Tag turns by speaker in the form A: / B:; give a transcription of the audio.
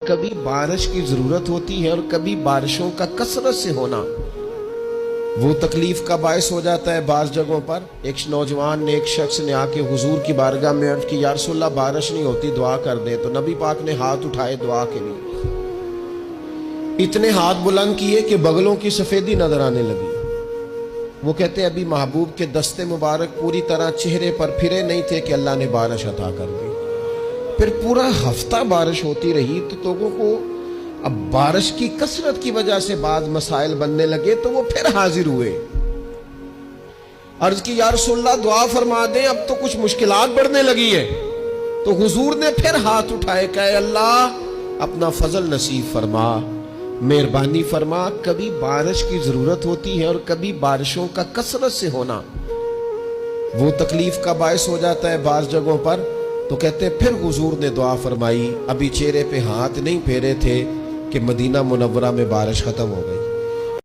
A: کبھی بارش کی ضرورت ہوتی ہے اور کبھی بارشوں کا کثرت سے ہونا وہ تکلیف کا باعث ہو جاتا ہے۔ بعض جگہوں پر ایک نوجوان نے، ایک شخص نے آ کے حضور کی بارگاہ میں عرض کی، یا رسول اللہ بارش نہیں ہوتی، دعا کر دیں۔ تو نبی پاک نے ہاتھ اٹھائے دعا کے لیے، اتنے ہاتھ بلند کیے کہ بغلوں کی سفیدی نظر آنے لگی۔ وہ کہتے ابھی محبوب کے دستے مبارک پوری طرح چہرے پر پھرے نہیں تھے کہ اللہ نے بارش عطا کر دی۔ پھر پورا ہفتہ بارش ہوتی رہی تو لوگوں کو اب بارش کی کثرت کی وجہ سے بعض مسائل بننے لگے، تو وہ پھر حاضر ہوئے، عرض کی یا رسول اللہ دعا فرما دیں، اب تو کچھ مشکلات بڑھنے لگی ہے۔ تو حضور نے پھر ہاتھ اٹھائے، کہے اللہ اپنا فضل نصیب فرما، مہربانی فرما، کبھی بارش کی ضرورت ہوتی ہے اور کبھی بارشوں کا کثرت سے ہونا وہ تکلیف کا باعث ہو جاتا ہے بعض جگہوں پر۔ تو کہتے پھر حضور نے دعا فرمائی، ابھی چہرے پہ ہاتھ نہیں پھیرے تھے کہ مدینہ منورہ میں بارش ختم ہو گئی۔